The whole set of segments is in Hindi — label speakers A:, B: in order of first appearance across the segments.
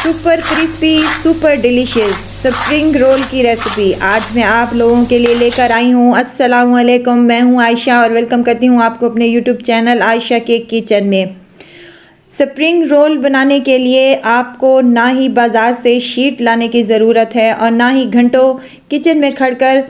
A: Super crispy super delicious spring roll की रेसिपी आज मैं आप लोगों के लिए लेकर आई हूँ। अस्सलाम वालेकुम, मैं हूँ आयशा और वेलकम करती हूँ आपको अपने यूट्यूब चैनल आयशा के किचन में। स्प्रिंग रोल बनाने के लिए आपको ना ही बाज़ार से शीट लाने की ज़रूरत है और ना ही घंटों किचन में खड़कर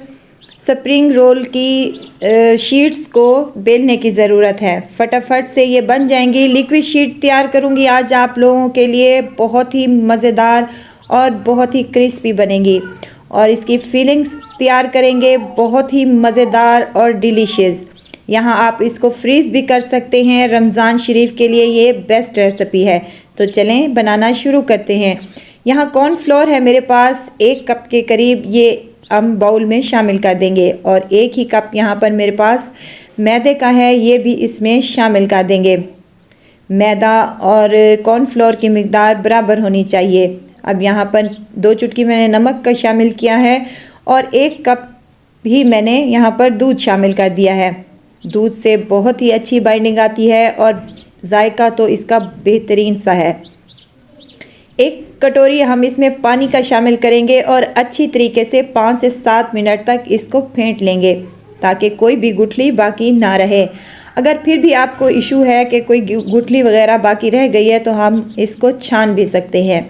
A: स्प्रिंग रोल की शीट्स को बेलने की ज़रूरत है। फटाफट से ये बन जाएंगी। लिक्विड शीट तैयार करूँगी आज आप लोगों के लिए, बहुत ही मज़ेदार और बहुत ही क्रिस्पी बनेंगी। और इसकी फीलिंग्स तैयार करेंगे बहुत ही मज़ेदार और डिलीशियस। यहाँ आप इसको फ्रीज़ भी कर सकते हैं, रमज़ान शरीफ के लिए ये बेस्ट रेसिपी है। तो चलें बनाना शुरू करते हैं। यहाँ कॉर्नफ्लोर है मेरे पास 1 कप के करीब, ये हम बाउल में शामिल कर देंगे। और 1 ही कप यहाँ पर मेरे पास मैदे का है, ये भी इसमें शामिल कर देंगे। मैदा और कॉर्नफ्लोर की मिकदार बराबर होनी चाहिए। अब यहाँ पर 2 चुटकी मैंने नमक का शामिल किया है और 1 कप भी मैंने यहाँ पर दूध शामिल कर दिया है। दूध से बहुत ही अच्छी बाइंडिंग आती है और जायका तो इसका बेहतरीन सा है। 1 कटोरी हम इसमें पानी का शामिल करेंगे और अच्छी तरीके से 5 से 7 मिनट तक इसको फेंट लेंगे ताकि कोई भी गुठली बाकी ना रहे। अगर फिर भी आपको इशू है कि कोई गुठली वगैरह बाकी रह गई है तो हम इसको छान भी सकते हैं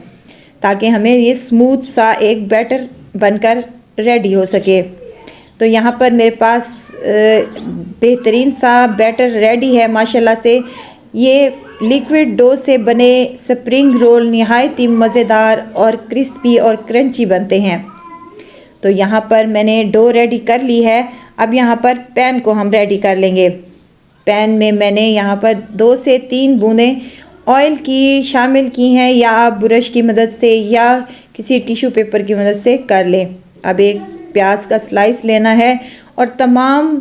A: ताकि हमें ये स्मूथ सा एक बैटर बनकर रेडी हो सके। तो यहाँ पर मेरे पास बेहतरीन सा बैटर रेडी है माशाल्लाह से। ये लिक्विड डो से बने स्प्रिंग रोल नहायत ही मज़ेदार और क्रिस्पी और क्रंची बनते हैं। तो यहाँ पर मैंने डो रेडी कर ली है। अब यहाँ पर पैन को हम रेडी कर लेंगे। पैन में मैंने यहाँ पर 2 से 3 बूंदें ऑयल की शामिल की हैं, या आप ब्रश की मदद से या किसी टिश्यू पेपर की मदद से कर लें। अब एक प्याज का स्लाइस लेना है और तमाम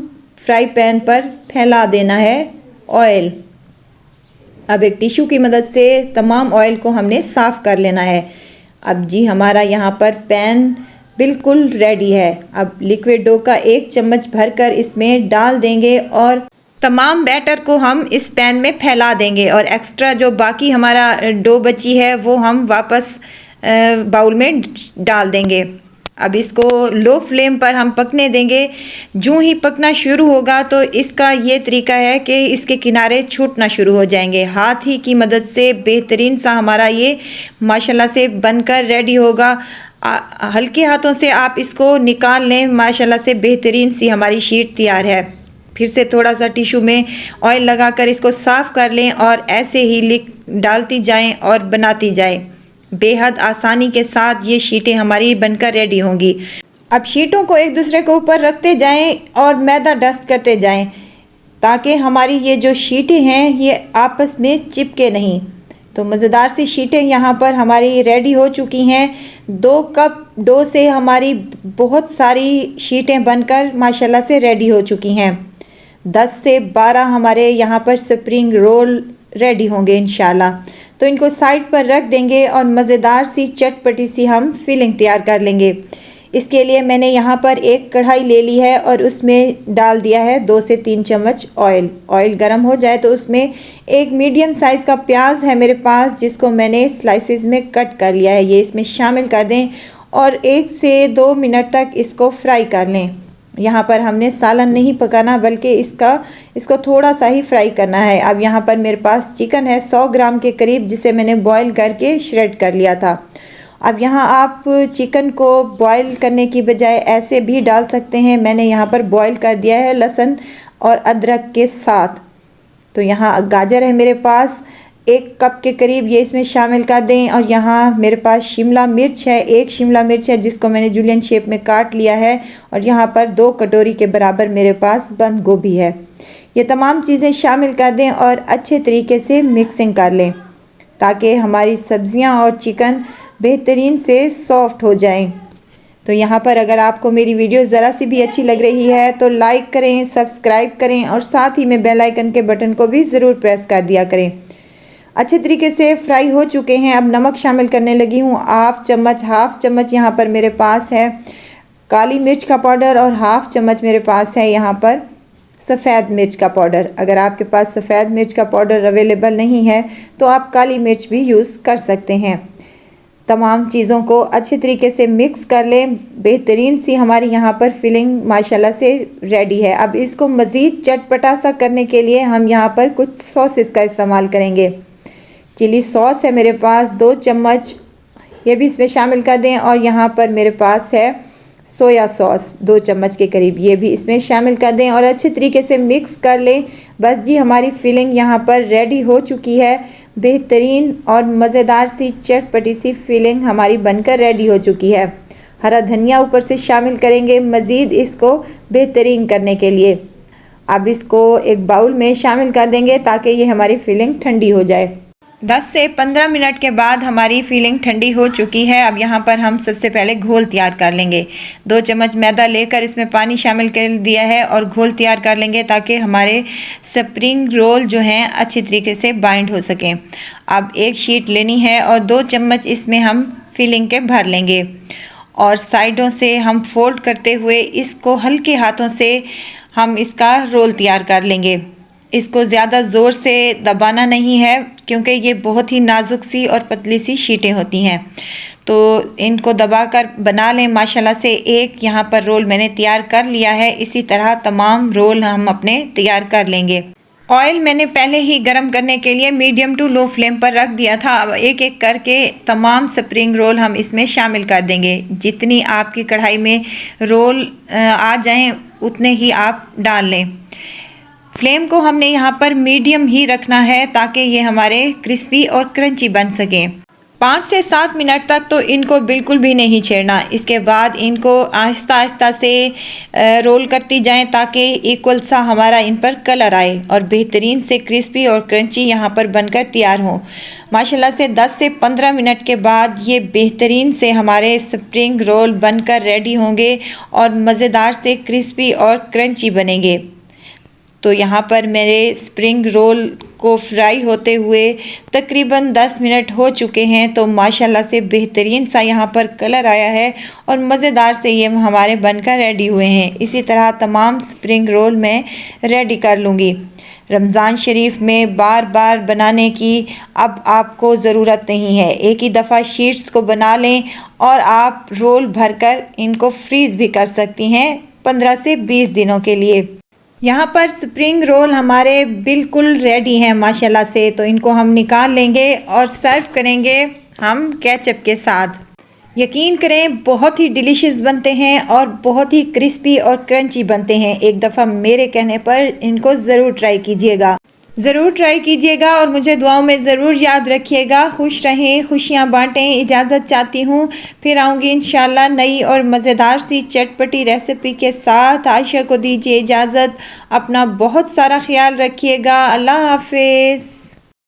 A: फ्राई पैन पर फैला देना है ऑयल। अब एक टिश्यू की मदद से तमाम ऑयल को हमने साफ़ कर लेना है। अब जी हमारा यहाँ पर पैन बिल्कुल रेडी है। अब लिक्विड डो का 1 चम्मच भरकर इसमें डाल देंगे और तमाम बैटर को हम इस पैन में फैला देंगे और एक्स्ट्रा जो बाकी हमारा डो बची है वो हम वापस बाउल में डाल देंगे। अब इसको लो फ्लेम पर हम पकने देंगे। जूँ ही पकना शुरू होगा तो इसका ये तरीका है कि इसके किनारे छूटना शुरू हो जाएंगे। हाथ ही की मदद से बेहतरीन सा हमारा ये माशाल्लाह से बनकर रेडी होगा। हल्के हाथों से आप इसको निकाल लें, माशाल्लाह से बेहतरीन सी हमारी शीट तैयार है। फिर से थोड़ा सा टिश्यू में ऑयल लगाकर इसको साफ़ कर लें और ऐसे ही डालती जाएँ और बनाती जाएँ। बेहद आसानी के साथ ये शीटें हमारी बनकर रेडी होंगी। अब शीटों को एक दूसरे के ऊपर रखते जाएं और मैदा डस्ट करते जाएं ताकि हमारी ये जो शीटें हैं ये आपस में चिपके नहीं। तो मज़ेदार सी शीटें यहाँ पर हमारी रेडी हो चुकी हैं। 2 कप डो से हमारी बहुत सारी शीटें बनकर माशाल्लाह से रेडी हो चुकी हैं। 10 से 12 हमारे यहाँ पर स्प्रिंग रोल रेडी होंगे इंशाल्लाह। तो इनको साइड पर रख देंगे और मज़ेदार सी चटपटी सी हम फिलिंग तैयार कर लेंगे। इसके लिए मैंने यहाँ पर एक कढ़ाई ले ली है और उसमें डाल दिया है 2 से 3 चम्मच ऑयल। ऑयल गर्म हो जाए तो उसमें एक मीडियम साइज़ का प्याज है मेरे पास, जिसको मैंने स्लाइसेस में कट कर लिया है, ये इसमें शामिल कर दें और 1 से 2 मिनट तक इसको फ्राई कर लें। यहाँ पर हमने सालन नहीं पकाना बल्कि इसको थोड़ा सा ही फ्राई करना है। अब यहाँ पर मेरे पास चिकन है 100 ग्राम के करीब, जिसे मैंने बॉईल करके श्रेड कर लिया था। अब यहाँ आप चिकन को बॉईल करने की बजाय ऐसे भी डाल सकते हैं। मैंने यहाँ पर बॉईल कर दिया है लहसुन और अदरक के साथ। तो यहाँ गाजर है मेरे पास 1 कप के करीब, ये इसमें शामिल कर दें। और यहाँ मेरे पास शिमला मिर्च है, 1 शिमला मिर्च है जिसको मैंने जूलियन शेप में काट लिया है। और यहाँ पर 2 कटोरी के बराबर मेरे पास बंद गोभी है। ये तमाम चीज़ें शामिल कर दें और अच्छे तरीके से मिक्सिंग कर लें ताकि हमारी सब्ज़ियाँ और चिकन बेहतरीन से सॉफ्ट हो जाएं। तो यहाँ पर अगर आपको मेरी वीडियो ज़रा सी भी अच्छी लग रही है तो लाइक करें, सब्सक्राइब करें और साथ ही में बेल आइकन के बटन को भी ज़रूर प्रेस कर दिया करें। अच्छे तरीके से फ्राई हो चुके हैं। अब नमक शामिल करने लगी हूँ। हाफ चम्मच यहाँ पर मेरे पास है काली मिर्च का पाउडर और हाफ चम्मच मेरे पास है यहाँ पर सफ़ेद मिर्च का पाउडर। अगर आपके पास सफ़ेद मिर्च का पाउडर अवेलेबल नहीं है तो आप काली मिर्च भी यूज़ कर सकते हैं। तमाम चीज़ों को अच्छे तरीके से मिक्स कर लें। बेहतरीन सी हमारी यहाँ पर फिलिंग माशाल्लाह से रेडी है। अब इसको मज़ीद चटपटा सा करने के लिए हम यहाँ पर कुछ सॉसेस का इस्तेमाल करेंगे। चिली सॉस है मेरे पास 2 चम्मच, ये भी इसमें शामिल कर दें। और यहाँ पर मेरे पास है सोया सॉस 2 चम्मच के करीब, ये भी इसमें शामिल कर दें और अच्छे तरीके से मिक्स कर लें। बस जी हमारी फिलिंग यहाँ पर रेडी हो चुकी है। बेहतरीन और मज़ेदार सी चटपटी सी फिलिंग हमारी बनकर रेडी हो चुकी है। हरा धनिया ऊपर से शामिल करेंगे मज़ीद इसको बेहतरीन करने के लिए। अब इसको एक बाउल में शामिल कर देंगे ताकि ये हमारी फिलिंग ठंडी हो जाए। 10 से 15 मिनट के बाद हमारी फिलिंग ठंडी हो चुकी है। अब यहाँ पर हम सबसे पहले घोल तैयार कर लेंगे। 2 चम्मच मैदा लेकर इसमें पानी शामिल कर दिया है और घोल तैयार कर लेंगे ताकि हमारे स्प्रिंग रोल जो हैं अच्छी तरीके से बाइंड हो सकें। अब एक शीट लेनी है और 2 चम्मच इसमें हम फिलिंग के भर लेंगे और साइडों से हम फोल्ड करते हुए इसको हल्के हाथों से हम इसका रोल तैयार कर लेंगे। इसको ज़्यादा ज़ोर से दबाना नहीं है क्योंकि ये बहुत ही नाजुक सी और पतली सी शीटें होती हैं, तो इनको दबाकर बना लें। माशाल्लाह से एक यहाँ पर रोल मैंने तैयार कर लिया है। इसी तरह तमाम रोल हम अपने तैयार कर लेंगे। ऑयल मैंने पहले ही गर्म करने के लिए मीडियम टू लो फ्लेम पर रख दिया था। अब एक एक करके तमाम स्प्रिंग रोल हम इसमें शामिल कर देंगे। जितनी आपकी कढ़ाई में रोल आ जाएं उतने ही आप डाल लें। फ्लेम को हमने यहाँ पर मीडियम ही रखना है ताकि ये हमारे क्रिस्पी और क्रंची बन सकें। 5 से 7 मिनट तक तो इनको बिल्कुल भी नहीं छेड़ना। इसके बाद इनको आहिस्ता आहिस्ता से रोल करती जाएं ताकि इक्वल सा हमारा इन पर कलर आए और बेहतरीन से क्रिस्पी और क्रंची यहाँ पर बनकर तैयार हो। माशाल्लाह से 10 से 15 मिनट के बाद ये बेहतरीन से हमारे स्प्रिंग रोल बनकर रेडी होंगे और मज़ेदार से क्रिस्पी और क्रंची बनेंगे। तो यहाँ पर मेरे स्प्रिंग रोल को फ्राई होते हुए तकरीबन 10 मिनट हो चुके हैं। तो माशाल्लाह से बेहतरीन सा यहाँ पर कलर आया है और मज़ेदार से ये हमारे बनकर रेडी हुए हैं। इसी तरह तमाम स्प्रिंग रोल मैं रेडी कर लूँगी। रमज़ान शरीफ में बार बार बनाने की अब आपको ज़रूरत नहीं है। एक ही दफ़ा शीट्स को बना लें और आप रोल भरकर इनको फ्रीज़ भी कर सकती हैं 15 से 20 दिनों के लिए। यहाँ पर स्प्रिंग रोल हमारे बिल्कुल रेडी हैं माशाल्लाह से। तो इनको हम निकाल लेंगे और सर्व करेंगे हम केचप के साथ। यकीन करें बहुत ही डिलीशियस बनते हैं और बहुत ही क्रिस्पी और क्रंची बनते हैं। एक दफ़ा मेरे कहने पर इनको ज़रूर ट्राई कीजिएगा, ज़रूर ट्राई कीजिएगा और मुझे दुआओं में ज़रूर याद रखिएगा। खुश रहें, खुशियाँ बांटें। इजाज़त चाहती हूँ, फिर आऊँगी इंशाल्लाह नई और मज़ेदार सी चटपटी रेसिपी के साथ। आयशा को दीजिए इजाज़त। अपना बहुत सारा ख्याल रखिएगा। अल्लाह हाफिज़।